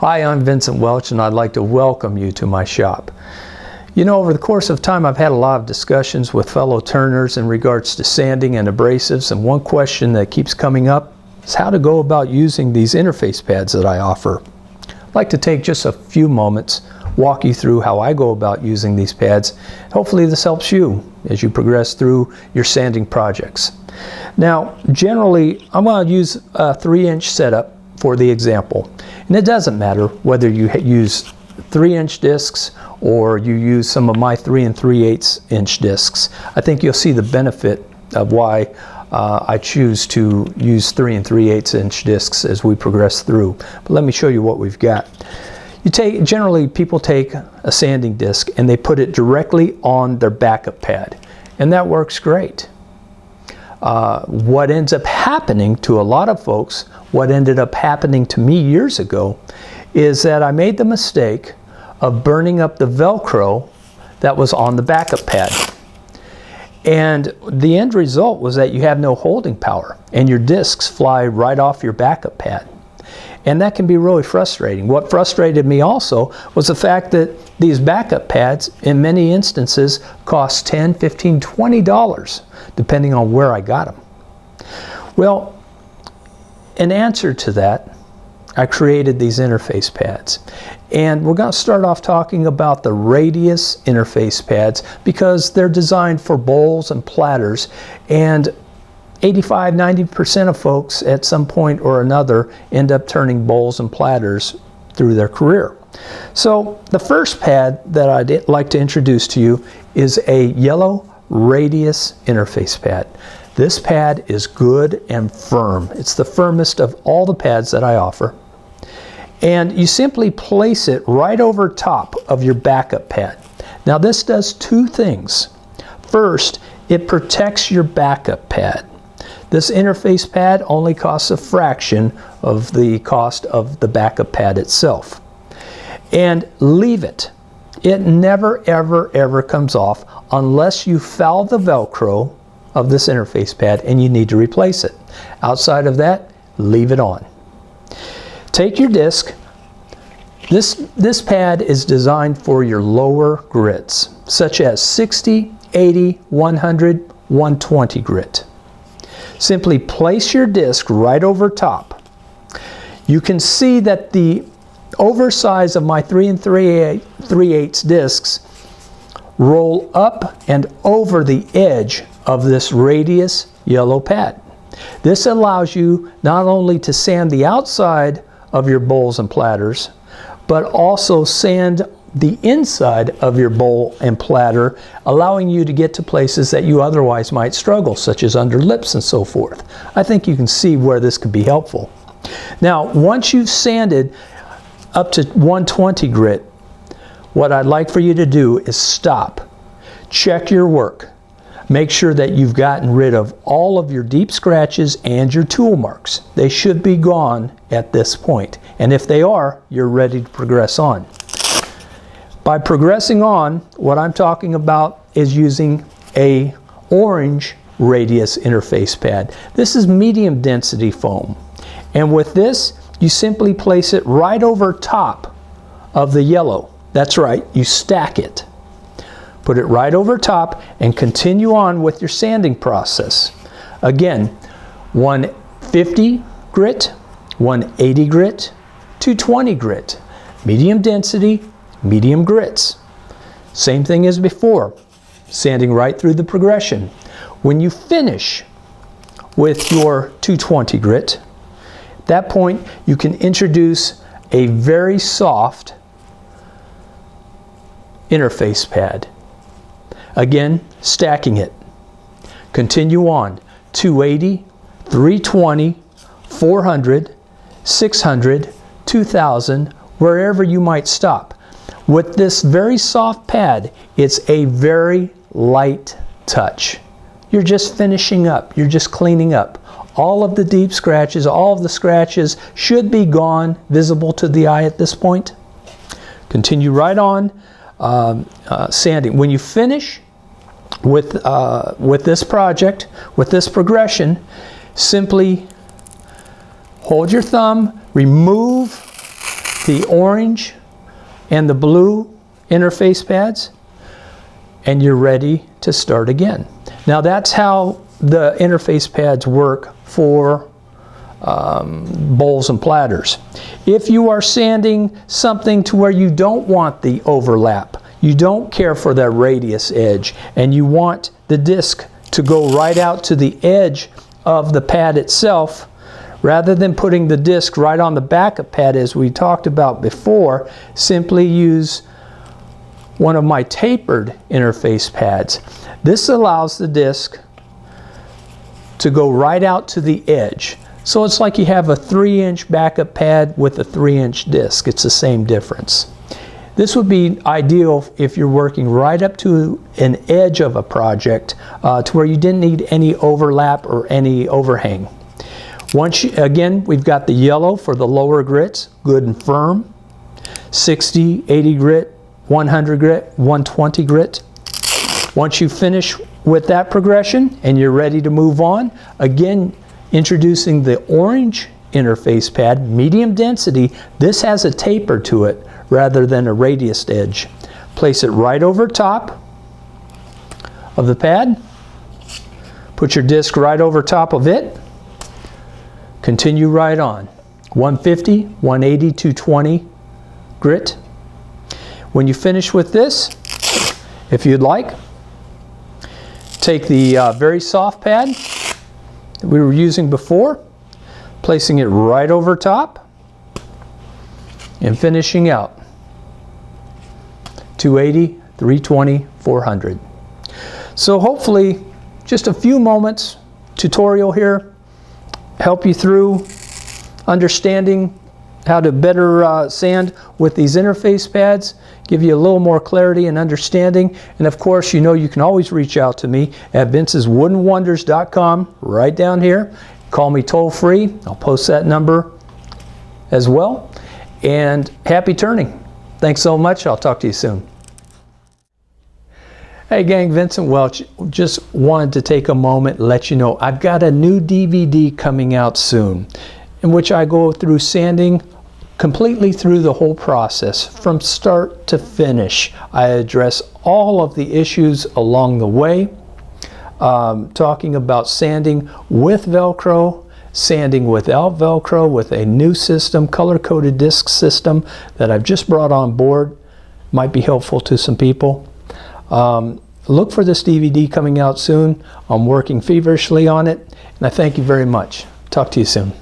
Hi, I'm Vincent Welch, and I'd like to welcome you to my shop. You know, over the course of time, I've had a lot of discussions with fellow turners in regards to sanding and abrasives, and one question that keeps coming up is how to go about using these interface pads that I offer. I'd like to take just a few moments, walk you through how I go about using these pads. Hopefully this helps you as you progress through your sanding projects. Now, generally, I'm going to use a 3-inch setup for the example. And it doesn't matter whether you use 3-inch discs or you use some of my 3 3/8-inch discs. I think you'll see the benefit of why I choose to use 3 3/8-inch discs as we progress through. But let me show you what we've got. Generally, people take a sanding disc and they put it directly on their backup pad, and that works great. What ends up happening to a lot of folks, what ended up happening to me years ago, is that I made the mistake of burning up the Velcro that was on the backup pad. And the end result was that you have no holding power and your discs fly right off your backup pad. And that can be really frustrating. What frustrated me also was the fact that these backup pads, in many instances, cost $10, $15, $20, depending on where I got them. Well, in answer to that, I created these interface pads. And we're going to start off talking about the radius interface pads because they're designed for bowls and platters, and 85–90% of folks at some point or another end up turning bowls and platters through their career. So the first pad that I'd like to introduce to you is a yellow radius interface pad. This pad is good and firm. It's the firmest of all the pads that I offer. And you simply place it right over top of your backup pad. Now this does two things. First, it protects your backup pad. This interface pad only costs a fraction of the cost of the backup pad itself. And leave it. It never, ever, ever comes off unless you foul the Velcro of this interface pad and you need to replace it. Outside of that, leave it on. Take your disc. This pad is designed for your lower grits, such as 60, 80, 100, 120 grit. Simply place your disc right over top. You can see that the oversize of my 3 3/8 discs roll up and over the edge of this radius yellow pad. This allows you not only to sand the outside of your bowls and platters, but also sand the inside of your bowl and platter, allowing you to get to places that you otherwise might struggle, such as under lips and so forth. I think you can see where this could be helpful. Now, once you've sanded up to 120 grit, what I'd like for you to do is stop. Check your work. Make sure that you've gotten rid of all of your deep scratches and your tool marks. They should be gone at this point. And if they are, you're ready to progress on. By progressing on, what I'm talking about is using a orange radius interface pad. This is medium density foam. And with this, you simply place it right over top of the yellow. That's right, you stack it. Put it right over top and continue on with your sanding process. Again, 150 grit, 180 grit, 220 grit, medium density, medium grits. Same thing as before, sanding right through the progression. When you finish with your 220 grit, at that point you can introduce a very soft interface pad. Again, stacking it. Continue on. 280, 320, 400, 600, 2000, wherever you might stop. With this very soft pad, it's a very light touch. You're just finishing up. You're just cleaning up. All of the deep scratches, all of the scratches should be gone, visible to the eye at this point. Continue right on sanding. When you finish with this project, with this progression, simply hold your thumb, remove the orange and the blue interface pads, and you're ready to start again. Now that's how the interface pads work for bowls and platters. If you are sanding something to where you don't want the overlap, you don't care for that radius edge, and you want the disc to go right out to the edge of the pad itself, rather than putting the disc right on the backup pad as we talked about before, simply use one of my tapered interface pads. This allows the disc to go right out to the edge. So it's like you have a 3-inch backup pad with a 3-inch disc. It's the same difference. This would be ideal if you're working right up to an edge of a project to where you didn't need any overlap or any overhang. Again, we've got the yellow for the lower grits, good and firm, 60, 80 grit, 100 grit, 120 grit. Once you finish with that progression and you're ready to move on, again, introducing the orange interface pad, medium density. This has a taper to it rather than a radius edge. Place it right over top of the pad. Put your disc right over top of it. Continue right on. 150, 180, 220 grit. When you finish with this, if you'd like, take the very soft pad that we were using before, placing it right over top, and finishing out. 280, 320, 400. So hopefully, just a few moments tutorial here, help you through understanding how to better sand with these interface pads, give you a little more clarity and understanding. And of course, you know you can always reach out to me at vinceswoodenwonders.com right down here. Call me toll free. I'll post that number as well. And happy turning. Thanks so much. I'll talk to you soon. Hey gang, Vincent Welch. Just wanted to take a moment and let you know I've got a new DVD coming out soon, in which I go through sanding completely through the whole process from start to finish. I address all of the issues along the way, talking about sanding with Velcro, sanding without Velcro, with a new system, color-coded disc system that I've just brought on board. Might be helpful to some people. Look for this DVD coming out soon. I'm working feverishly on it, and I thank you very much. Talk to you soon.